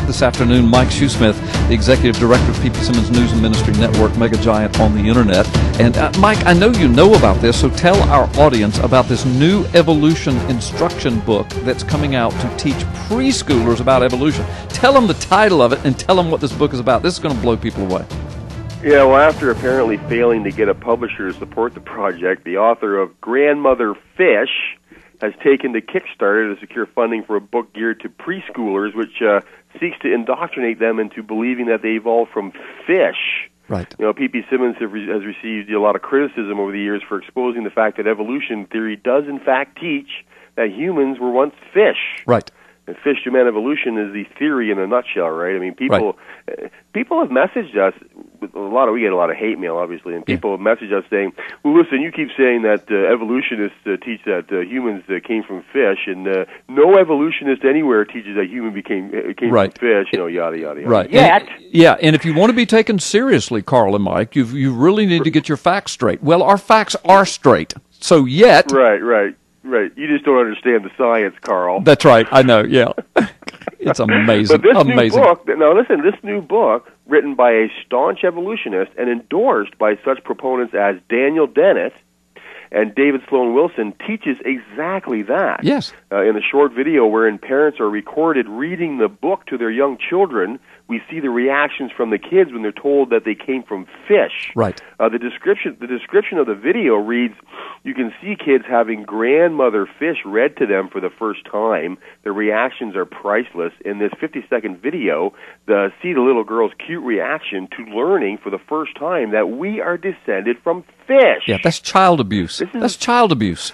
this afternoon Mike Shoesmith, the Executive Director of ppsimmons News and Ministry Network, mega giant on the Internet. And Mike, I know you know about this, so tell our audience about this new evolution instruction book that's coming out to teach preschoolers about evolution. Tell them the title of it and tell them what this book is about. This is going to blow people away. Yeah, well, after apparently failing to get a publisher to support the project, the author of Grandmother Fish has taken to Kickstarter to secure funding for a book geared to preschoolers, which seeks to indoctrinate them into believing that they evolved from fish. Right. You know, ppsimmons has received a lot of criticism over the years for exposing the fact that evolution theory does in fact teach that humans were once fish. Right. And fish to man evolution is the theory in a nutshell, right? I mean, people have messaged us. We get a lot of hate mail, obviously, and people have messaged us saying, "Well, listen, you keep saying that evolutionists teach that humans came from fish, and no evolutionist anywhere teaches that human came from fish." You know, yada yada yada. Right. And if you want to be taken seriously, Carl and Mike, you really need to get your facts straight. Well, our facts are straight. So yet. Right. You just don't understand the science, Carl. That's right. I know. Yeah. It's amazing. But this new book, now listen, this new book, written by a staunch evolutionist and endorsed by such proponents as Daniel Dennett and David Sloan Wilson, teaches exactly that. Yes. In a short video wherein parents are recorded reading the book to their young children, we see the reactions from the kids when they're told that they came from fish. Right. The description of the video reads, you can see kids having Grandmother Fish read to them for the first time. Their reactions are priceless. In this 50-second video, see the little girl's cute reaction to learning for the first time that we are descended from fish. Yeah, that's child abuse. That's child abuse.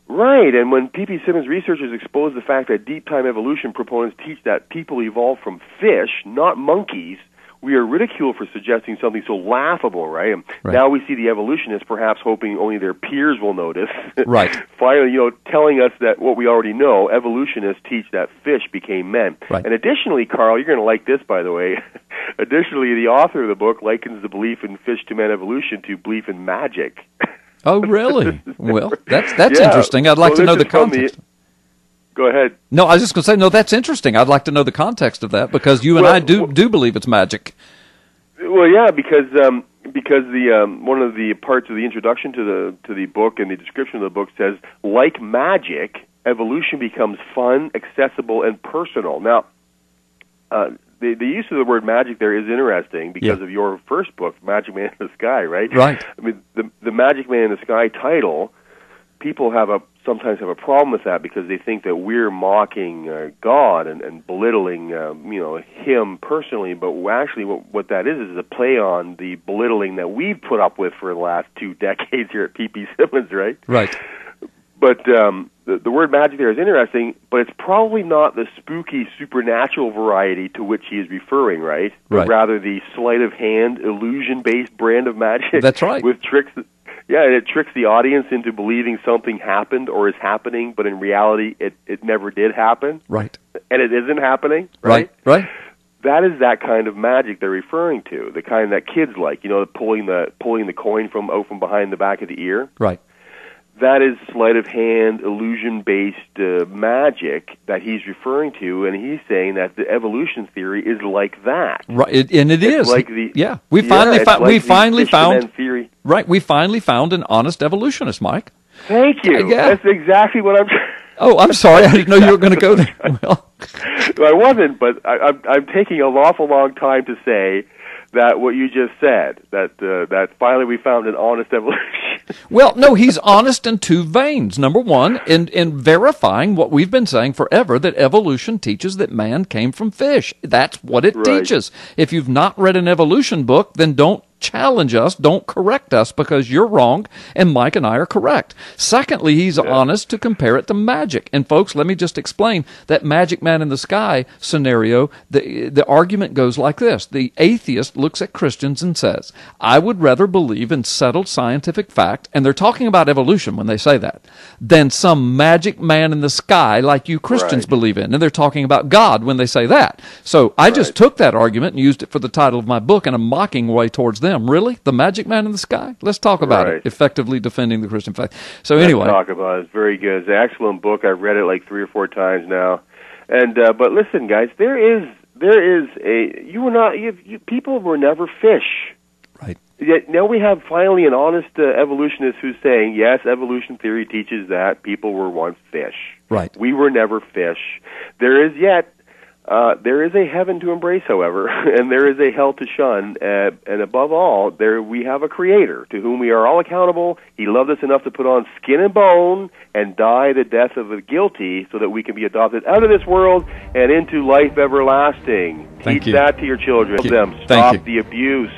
Right, and when ppsimmons researchers expose the fact that deep-time evolution proponents teach that people evolved from fish, not monkeys, we are ridiculed for suggesting something so laughable, right? Now we see the evolutionists perhaps hoping only their peers will notice. Right. Finally, telling us that what we already know, evolutionists teach that fish became men. Right. And additionally, Carl, you're going to like this, by the way. Additionally, the author of the book likens the belief in fish to man evolution to belief in magic. Oh, really? Well, that's interesting. I'd like to know the context. Go ahead. No, I was just going to say, no, that's interesting. I'd like to know the context of that because you and I do believe it's magic. Well, yeah, because the one of the parts of the introduction to the book and the description of the book says, like magic, evolution becomes fun, accessible, and personal. Now, the use of the word magic there is interesting because of your first book, Magic Man in the Sky, right? Right. I mean, the Magic Man in the Sky title, people sometimes have a problem with that because they think that we're mocking God and belittling him personally, but actually what that is a play on the belittling that we've put up with for the last 2 decades here at ppsimmons, right? Right. But the word magic there is interesting, but it's probably not the spooky supernatural variety to which he is referring, right? But rather the sleight of hand, illusion-based brand of magic. That's right. With tricks. Yeah, and it tricks the audience into believing something happened or is happening, but in reality it never did happen. Right. And it isn't happening, right? Right. That is that kind of magic they're referring to, the kind that kids like, pulling the coin from behind the back of the ear. Right. That is sleight of hand, illusion-based magic that he's referring to, and he's saying that the evolution theory is like that. Right, and it is. Like we finally found theory. Right, we finally found an honest evolutionist, Mike. Thank you. That's exactly what I'm. Oh, I'm sorry. I didn't know you were going to go there. Well, I wasn't, but I'm taking an awful long time to say that what you just said, that finally we found an honest evolution. Well, no, he's honest in 2 veins. Number one, in verifying what we've been saying forever, that evolution teaches that man came from fish. That's what it teaches. If you've not read an evolution book, then don't challenge us, don't correct us, because you're wrong and Mike and I are correct. Secondly, he's honest to compare it to magic. And folks, let me just explain that Magic Man in the Sky scenario. The argument goes like this. The atheist looks at Christians and says, I would rather believe in settled scientific fact, and they're talking about evolution when they say that, than some magic man in the sky like you Christians believe in. And they're talking about God when they say that. So I just took that argument and used it for the title of my book in a mocking way towards them. Really? The Magic Man in the Sky? Let's talk about it. Effectively defending the Christian faith. So anyway. Let's talk about it. It's very good. It's an excellent book. I've read it like 3 or 4 times now. And but listen, guys, there is there is people were never fish. Right. Yet now we have finally an honest evolutionist who's saying, yes, evolution theory teaches that people were once fish. Right. We were never fish. There is a heaven to embrace, however, and there is a hell to shun, and above all, we have a Creator to whom we are all accountable. He loved us enough to put on skin and bone and die the death of the guilty so that we can be adopted out of this world and into life everlasting. Teach that to your children. Stop the abuse.